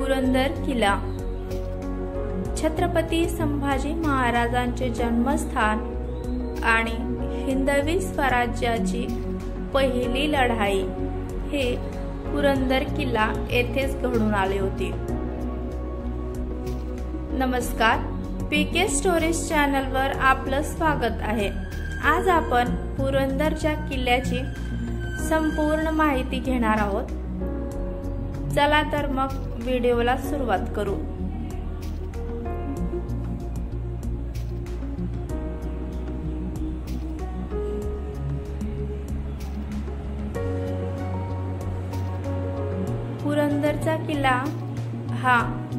पुरंदर किल्ला छत्रपती संभाजी महाराजांचे जन्मस्थान आणि हिंदवी स्वराज्याची पहिली लढाई हे पुरंदर किल्ला येथेच घडून आले होते। नमस्कार, पीके स्टोरीज चॅनलवर आपलं स्वागत आहे। आज आपण पुरंदरच्या किल्ल्याची संपूर्ण माहिती घेणार आहोत। चला तर मग व्हिडिओला सुरुवात करू। पुरंदरचा किल्ला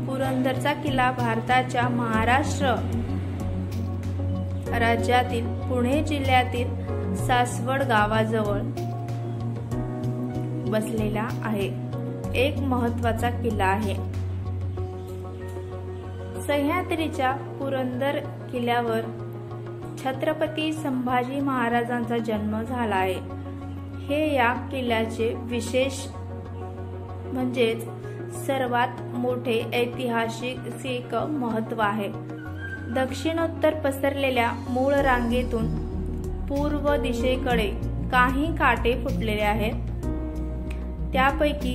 पुरंदरचा किल्ला भारताच्या महाराष्ट्र राज्यातील पुणे जिल्ह्यातील सासवड गावाजवळ बसलेला आहे। एक महत्त्वाचा किल्ला आहे। सह्याद्रीच्या पुरंदर किल्ल्यावर छत्रपती संभाजी महाराजांचा जन्म झाला आहे। हे या किल्ल्याचे विशेष म्हणजेच सर्वात मोठे ऐतिहासिक महत्त्व आहे। दक्षिणोत्तर पसरलेल्या मूळ रांगेतून पूर्व दिशेकडे काही काटे फुटलेले आहेत। त्यापैकी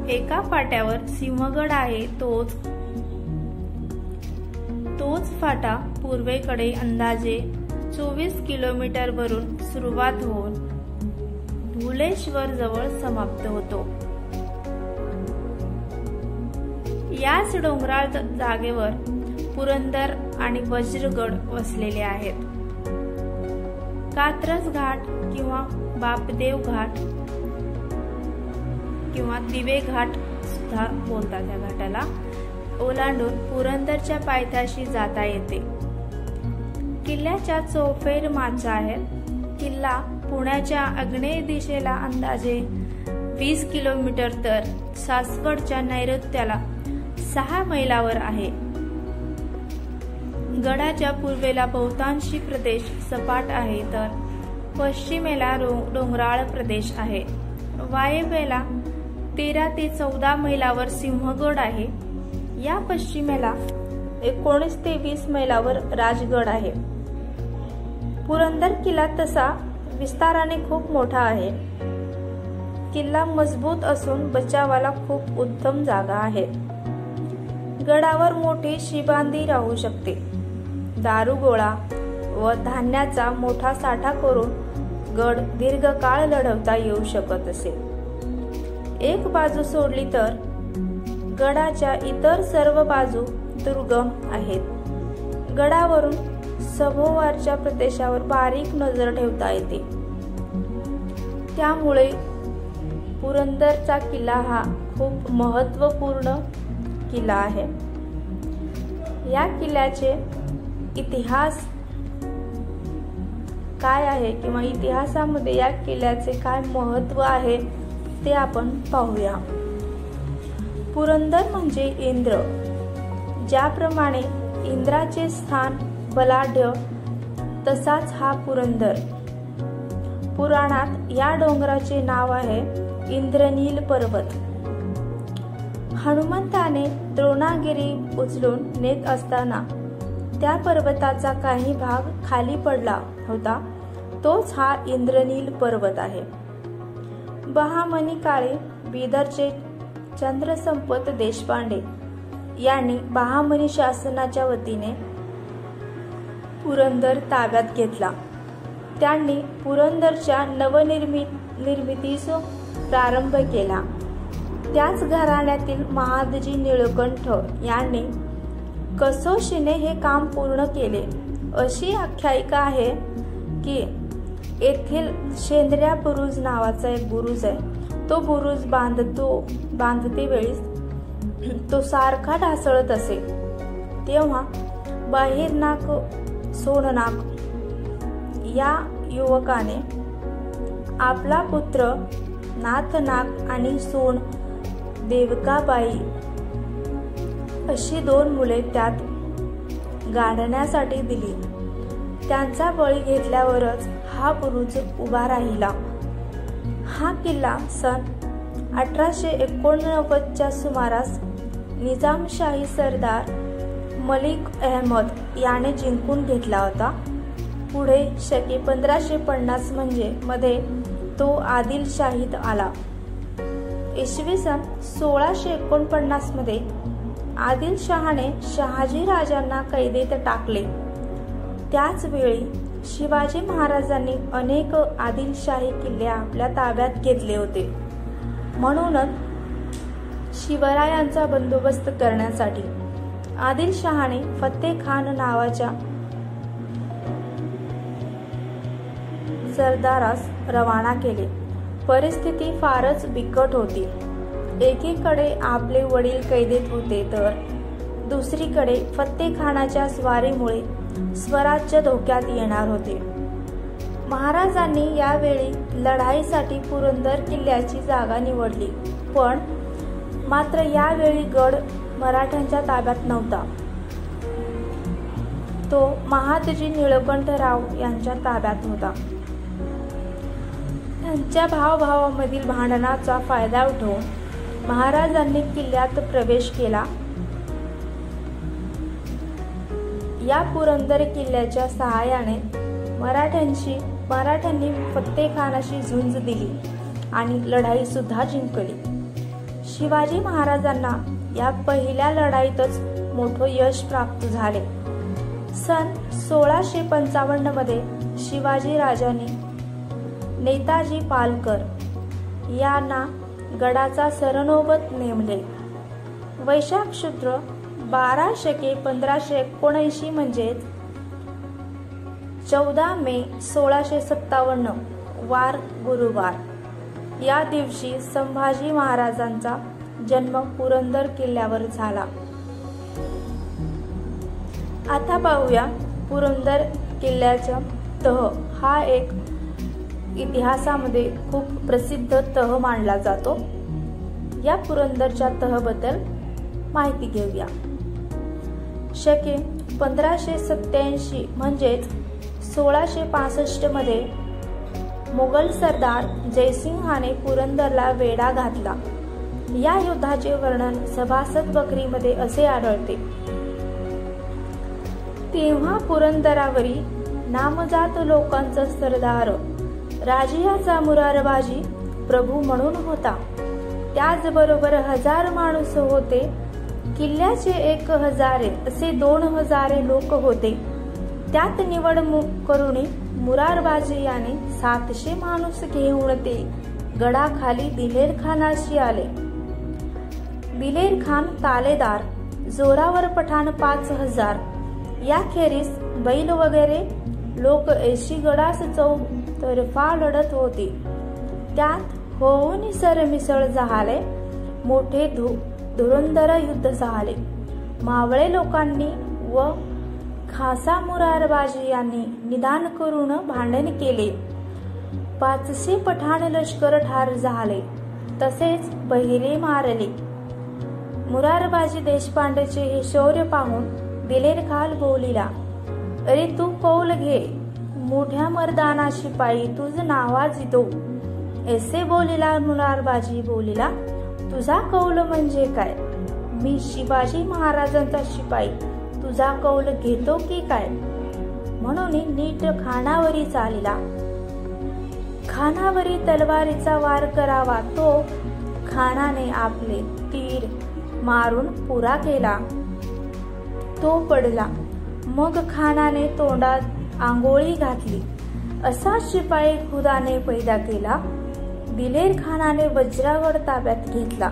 एका फाट्यावर सिंहगड आहे। तोच फाटा पूर्वेकडे अंदाजे 24 किलोमीटर वरून सुरुवात होऊन भुलेश्वर जवळ समाप्त होतो। याच डोंगराळ जागेवर पुरंदर आणि वज्रगड वसलेले आहेत। कात्रज घाट किंवा बापदेव घाट किंवा दिवे घाट सुद्धा बोलतात त्या घाटाला ओलांडून पुरंदरच्या पायथ्याशी जाता येते। किल्ल्याच्या चौफेर माचा आहेत। किल्ला पुण्याच्या आग्नेय दिशेला अंदाजे 20 किलोमीटर तर सासवडच्या नैऋत्याला 6 मैलावर आहे। गडाच्या पूर्वेला बहुतांशी प्रदेश सपाट आहे तर पश्चिमेला डोंगराळ प्रदेश आहे। वायव्येला 13 ते 14 मैलावर सिंहगड आहे। या पश्चिमेला 19 ते 20 मैलावर राजगड आहे। पुरंदर किल्ला तसा विस्ताराने खूप मोठा आहे। किल्ला मजबूत असून बचावाला खूप उत्तम जागा आहे। गडावर मोठी शिबांदी राहू शकते। दारुगोळा व धान्याचा मोठा साठा करून गड दीर्घकाळ लढवता येऊ शकत असे। एक बाजू सोडली तर गडाच्या इतर सर्व बाजू दुर्गम आहेत। गडावरून सभोवारच्या प्रदेशावर बारीक नजर ठेवता येते। त्यामुळे पुरंदरचा किल्ला हा खूप महत्त्वपूर्ण किल्ला आहे। या किल्ल्याचे इतिहास काय आहे किंवा इतिहासामध्ये या किल्ल्याचे काय महत्त्व आहे ते आपण पाहूया। पुरंदर म्हणजे इंद्र। ज्याप्रमाणे इंद्राचे स्थान बलाढ्य तसाच हा पुरंदर। पुराणात या डोंगराचे नाव आहे इंद्रनील पर्वत। हनुमंताने द्रोणागिरी उचलून नेत असताना त्या पर्वताचा काही भाग खाली पडला होता। तोच हा इंद्रनील पर्वत आहे। बहामनी काळी बिदरचे चंद्रसंपत देशपांडे यांनी बहामनी शासनाच्या वतीने पुरंदर ताब्यात घेतला। त्यांनी पुरंदरच्या नवनिर्मितीस प्रारंभ केला। त्याच घराण्यातील महादजी निळकंठ यांनी कसोशीने हे काम पूर्ण केले। अशी आख्यायिका आहे की येथील शेंद्र्या बुरुज नावाचा एक बुरुज आहे। तो बुरुज बांधते वेळी तो सारखा ढासळत असे। तेव्हा बाहिरनाक सोननाक या युवकाने आपला पुत्र नाथनाक आणि सोन देवकाबाई अशी 2 मुले त्यात गाडण्यासाठी दिली। त्यांचा बळी घेतल्यावरच हा बुरुज उभा राहिला। हा किल्ला सन 1889च्या सुमारास निजामशाही सरदार मलिक अहमद याने जिंकून घेतला होता. पुढे शके 1550 मध्ये तो आदिलशाहीत आला. इसवी सन 1649 मध्ये आदिलशहाने शहाजी राजांना कैदेत टाकले. त्याच वेळी शिवाजी महाराजांनी अनेक आदिलशाही किल्ले आपल्या ताब्यात घेतले होते. म्हणूनच शिवरायांचा बंदोबस्त करण्यासाठी आदिलशहाने फत्तेखान नावाच्या सरदारास रवाना केले. परिस्थिती फारच बिकट होती. एकीकडे आपले वडील कैदेत होते तर दुसरीकडे फत्तेखानाच्या स्वारीमुळे स्वराज्य धोक्यात येणार होते. महाराजांनी यावेळी लढाईसाठी पुरंदर किल्ल्याची जागा निवडली, पण मात्र यावेळी गड मराठ्यांच्या ताब्यात नव्हता. तो महादजी निळकंठराव यांच्या ताब्यात होता. त्यांच्या भावाभावामधील भांडणाचा फायदा उठवून महाराजांनी किल्ल्यात प्रवेश केला. या पुरंदर किल्ल्याच्या सहाय्याने मराठ्यांनी फत्तेखानाशी झुंज दिली आणि लढाई सुद्धा जिंकली. शिवाजी महाराजांना या पहिल्या लढाईतच मोठं यश प्राप्त झाले. सन 1655 मध्ये शिवाजी राजांनी नेताजी पालकर यांना गडाचा सरनोबत नेमले. वैशाख शुद्ध 12 शके 1579 म्हणजेच 14 मे 1657 वार गुरुवार या दिवशी संभाजी महाराजांचा जन्म पुरंदर किल्ल्यावर झाला. आता पाहूया पुरंदर किल्ल्याचा तह. हा एक इतिहासामध्ये खूप प्रसिद्ध तह मानला जातो. या पुरंदरच्या तहबद्दल माहिती घेऊया. शके 1587 म्हणजेच 1665 मध्ये मोगल सरदार जयसिंहाने पुरंदरला वेढा घातला. या युद्धाचे वर्णन सभासद बकरीमध्ये असे आढळते. तेव्हा पुरंदरावरी नामजात लोकांचा सरदार राजियाचा मुरारबाजी प्रभू म्हणून होता. त्याचबरोबर 1000 माणूस होते. किल्ल्याचे 1000 असे 2000 लोक होते. त्यात निवड करून मुरारबाजी याने 700 माणूस घेऊन ते गडाखाली दिलेर खानाशी आले. दिलेर खान तालेदार, जोरावर पठाण 5000, याखेरीज बैल वगैरे लोक 80 गडास चौतर्फा लढत होते. त्यात होऊन सरमिसळ झाले. मोठे धुरंधर युद्ध झाले. मावळे लोकांनी व खासा मुरारबाजी यांनी निदान करून भांडण केले. 500 पठाण लष्कर ठार झाले. तसेच बहिरे मारले. मुरारबाजी देशपांडेचे हे शौर्य पाहून दिलेर खान बोलिला, अरे तू कौल घे, मोठ्या मर्दाना शिपाई तुझ नावाजितो. ऐसे बोलिला मुरारबाजी बोलिला, तुझा कौल म्हणजे काय? मी शिवाजी महाराजांचा शिपाई, तुझा कौल घेतो की काय? म्हणून नीट खानावरी चालिला. खानावरी तलवारीचा वार करावा तो खानाने आपले तीर मारून पुरा केला. तो पडला. मग खानाने तोंडात आंघोळी घातली. असा शिपाई खुदाने पैदा केला. दिलेर खानाने वज्रागड ताब्यात घेतला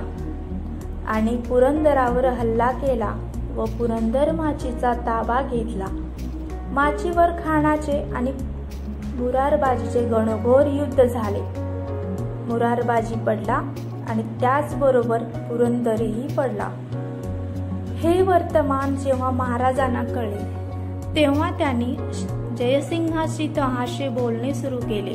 आणि पुरंदरावर हल्ला केला व पुरंदर माचीचा ताबा घेतला. माचीवर खानाचे आणि मुरारबाजीचे घनघोर युद्ध झाले. मुरारबाजी पडला आणि त्याचबरोबर पुरंदरही पडला. हे वर्तमान जेव्हा महाराजांना कळले तेव्हा त्यांनी जयसिंहाशी तहाशे बोलणे सुरू केले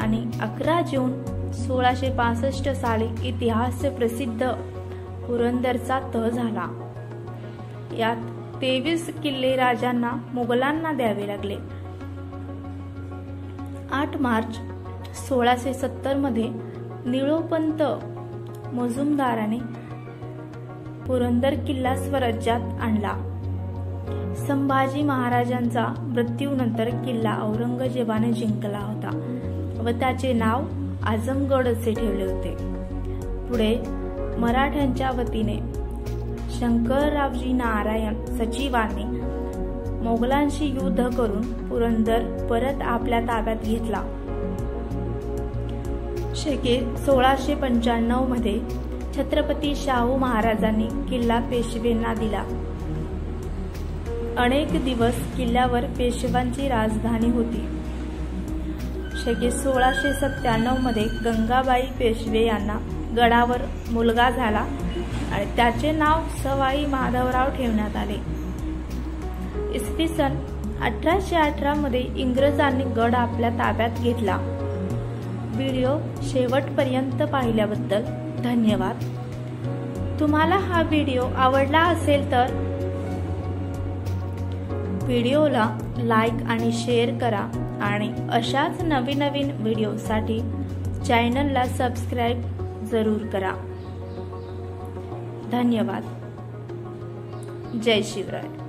आणि 11 जून 1665 साली इतिहास प्रसिद्ध पुरंदरचा तह झाला. यात 23 किल्ले राजांना मुघलांना द्यावे लागले. 8 मार्च 1670 मध्ये निळोपंत मजुमदाराने पुरंदर किल्ला स्वराज्यात आणला. संभाजी महाराजांचा मृत्यूनंतर किल्ला औरंगजेबाने जिंकला होता व त्याचे नाव आझमगड असे ठेवले होते. पुढे मराठ्यांच्या वतीने शंकररावजी नारायण सचिवांनी मोगलांशी युद्ध करून पुरंदर परत आपल्या ताब्यात घेतला. शके 1695 मध्ये छत्रपती शाहू महाराजांनी किल्ला पेशवेंना दिला. अनेक दिवस किल्ल्यावर पेशवांची राजधानी होती. शके 1697 मध्ये गंगाबाई पेशवे यांना गडावर मुलगा झाला आणि त्याचे नाव सवाई माधवराव ठेवण्यात आले. इसवी सन 1818 मध्ये इंग्रजांनी गड आपल्या ताब्यात घेतला. व्हिडिओ शेवटपर्यंत पाहिल्याबद्दल धन्यवाद. तुम्हाला हा व्हिडिओ आवडला असेल तर व्हिडिओला लाईक आणि शेअर करा आणि अशाच नवीन व्हिडिओसाठी चॅनलला सबस्क्राईब जरूर करा. धन्यवाद. जय शिवराय.